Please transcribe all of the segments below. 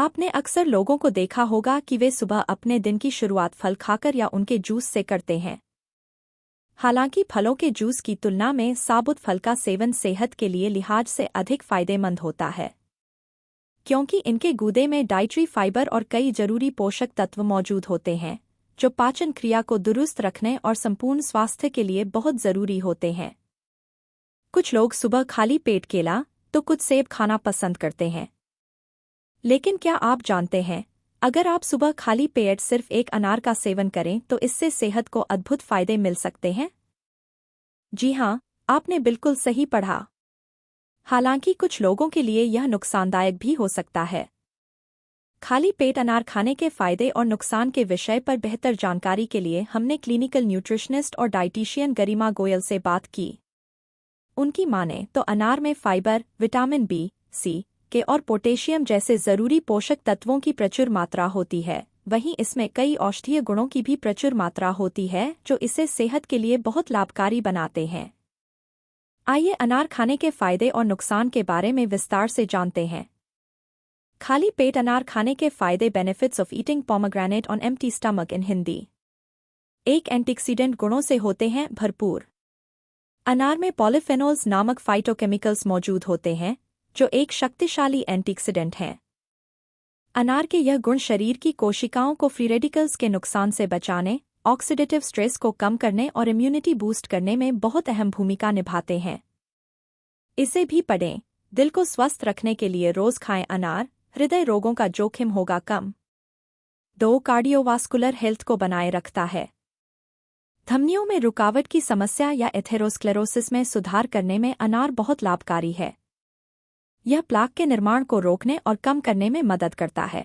आपने अक्सर लोगों को देखा होगा कि वे सुबह अपने दिन की शुरुआत फल खाकर या उनके जूस से करते हैं। हालांकि फलों के जूस की तुलना में साबुत फल का सेवन सेहत के लिए लिहाज से अधिक फायदेमंद होता है, क्योंकि इनके गूदे में डाइटरी फाइबर और कई जरूरी पोषक तत्व मौजूद होते हैं, जो पाचन क्रिया को दुरुस्त रखने और संपूर्ण स्वास्थ्य के लिए बहुत जरूरी होते हैं। कुछ लोग सुबह खाली पेट केला तो कुछ सेब खाना पसंद करते हैं। लेकिन क्या आप जानते हैं, अगर आप सुबह खाली पेट सिर्फ एक अनार का सेवन करें तो इससे सेहत को अद्भुत फायदे मिल सकते हैं? जी हाँ, आपने बिल्कुल सही पढ़ा। हालांकि कुछ लोगों के लिए यह नुकसानदायक भी हो सकता है। खाली पेट अनार खाने के फायदे और नुकसान के विषय पर बेहतर जानकारी के लिए हमने क्लिनिकल न्यूट्रिशनिस्ट और डाइटिशियन गरिमा गोयल से बात की। उनकी माने तो अनार में फाइबर, विटामिन बी, सी, के और पोटेशियम जैसे जरूरी पोषक तत्वों की प्रचुर मात्रा होती है। वहीं इसमें कई औषधीय गुणों की भी प्रचुर मात्रा होती है, जो इसे सेहत के लिए बहुत लाभकारी बनाते हैं। आइए अनार खाने के फायदे और नुकसान के बारे में विस्तार से जानते हैं। खाली पेट अनार खाने के फायदे, benefits of eating pomegranate on empty stomach इन हिंदी। एक, एंटीऑक्सीडेंट गुणों से होते हैं भरपूर। अनार में पॉलीफेनोल्स नामक फाइटोकेमिकल्स मौजूद होते हैं, जो एक शक्तिशाली एंटीऑक्सीडेंट हैं। अनार के यह गुण शरीर की कोशिकाओं को फ्री रेडिकल्स के नुकसान से बचाने, ऑक्सीडेटिव स्ट्रेस को कम करने और इम्यूनिटी बूस्ट करने में बहुत अहम भूमिका निभाते हैं। इसे भी पढ़ें। दिल को स्वस्थ रखने के लिए रोज खाएं अनार, हृदय रोगों का जोखिम होगा कम। 2, कार्डियोवास्कुलर हेल्थ को बनाए रखता है। धमनियों में रुकावट की समस्या या एथेरोस्क्लेरोसिस में सुधार करने में अनार बहुत लाभकारी है। यह प्लाक के निर्माण को रोकने और कम करने में मदद करता है।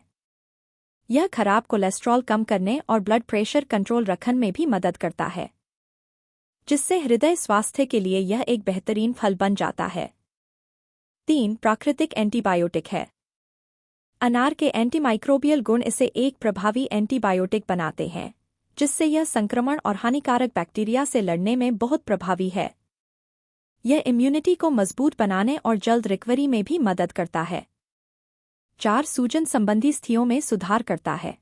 यह खराब कोलेस्ट्रॉल कम करने और ब्लड प्रेशर कंट्रोल रखने में भी मदद करता है, जिससे हृदय स्वास्थ्य के लिए यह एक बेहतरीन फल बन जाता है। 3, प्राकृतिक एंटीबायोटिक है। अनार के एंटीमाइक्रोबियल गुण इसे एक प्रभावी एंटीबायोटिक बनाते हैं, जिससे यह संक्रमण और हानिकारक बैक्टीरिया से लड़ने में बहुत प्रभावी है। यह इम्यूनिटी को मजबूत बनाने और जल्द रिकवरी में भी मदद करता है। 4, सूजन संबंधी स्थितियों में सुधार करता है।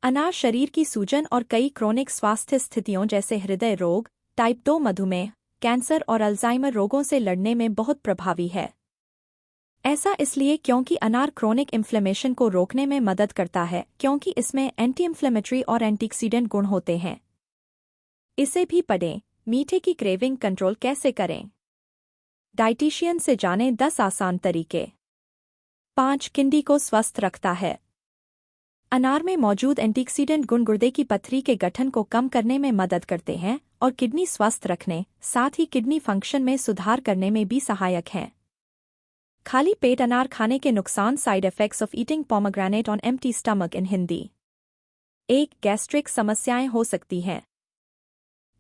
अनार शरीर की सूजन और कई क्रोनिक स्वास्थ्य स्थितियों जैसे हृदय रोग, टाइप 2 मधुमेह, कैंसर और अल्जाइमर रोगों से लड़ने में बहुत प्रभावी है। ऐसा इसलिए क्योंकि अनार क्रोनिक इन्फ्लेमेशन को रोकने में मदद करता है, क्योंकि इसमें एंटी इन्फ्लेमेटरी और एंटीऑक्सीडेंट गुण होते हैं। इसे भी पढ़ें। मीठे की क्रेविंग कंट्रोल कैसे करें? डाइटिशियन से जानें 10 आसान तरीके। 5, किडनी को स्वस्थ रखता है। अनार में मौजूद एंटीऑक्सीडेंट गुण गुर्दे की पथरी के गठन को कम करने में मदद करते हैं और किडनी स्वस्थ रखने, साथ ही किडनी फंक्शन में सुधार करने में भी सहायक हैं। खाली पेट अनार खाने के नुकसान, side effects of eating pomegranate on empty stomach in Hindi. 1, gastric समस्याएं हो सकती हैं।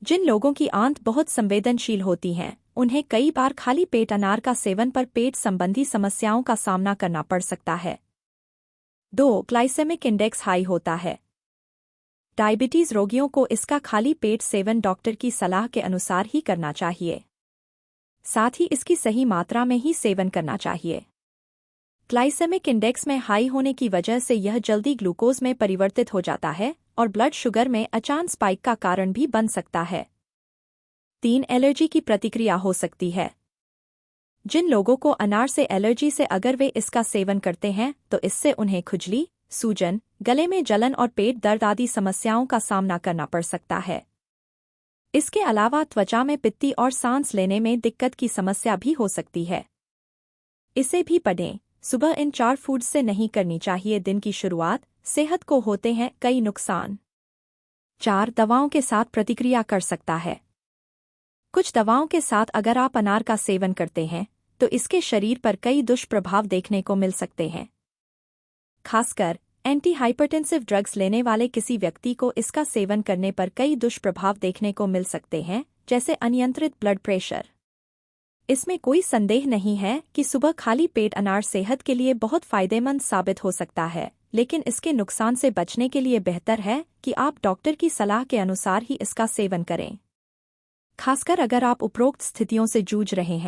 जिन लोगों की आंत बहुत संवेदनशील होती हैं, उन्हें कई बार खाली पेट अनार का सेवन पर पेट संबंधी समस्याओं का सामना करना पड़ सकता है। 2, ग्लाइसेमिक इंडेक्स हाई होता है। डायबिटीज रोगियों को इसका खाली पेट सेवन डॉक्टर की सलाह के अनुसार ही करना चाहिए, साथ ही इसकी सही मात्रा में ही सेवन करना चाहिए। ग्लाइसेमिक इंडेक्स में हाई होने की वजह से यह जल्दी ग्लूकोज में परिवर्तित हो जाता है और ब्लड शुगर में अचानक स्पाइक का कारण भी बन सकता है। 3, एलर्जी की प्रतिक्रिया हो सकती है। जिन लोगों को अनार से एलर्जी से अगर वे इसका सेवन करते हैं तो इससे उन्हें खुजली, सूजन, गले में जलन और पेट दर्द आदि समस्याओं का सामना करना पड़ सकता है। इसके अलावा त्वचा में पित्ती और सांस लेने में दिक्कत की समस्या भी हो सकती है। इसे भी पढ़ें। सुबह इन 4 फूड्स से नहीं करनी चाहिए दिन की शुरुआत, सेहत को होते हैं कई नुकसान। 4, दवाओं के साथ प्रतिक्रिया कर सकता है। कुछ दवाओं के साथ अगर आप अनार का सेवन करते हैं तो इसके शरीर पर कई दुष्प्रभाव देखने को मिल सकते हैं। खासकर एंटी हाइपरटेंसिव ड्रग्स लेने वाले किसी व्यक्ति को इसका सेवन करने पर कई दुष्प्रभाव देखने को मिल सकते हैं, जैसे अनियंत्रित ब्लड प्रेशर। इसमें कोई संदेह नहीं है कि सुबह खाली पेट अनार सेहत के लिए बहुत फायदेमंद साबित हो सकता है, लेकिन इसके नुकसान से बचने के लिए बेहतर है कि आप डॉक्टर की सलाह के अनुसार ही इसका सेवन करें, खासकर अगर आप उपरोक्त स्थितियों से जूझ रहे हैं।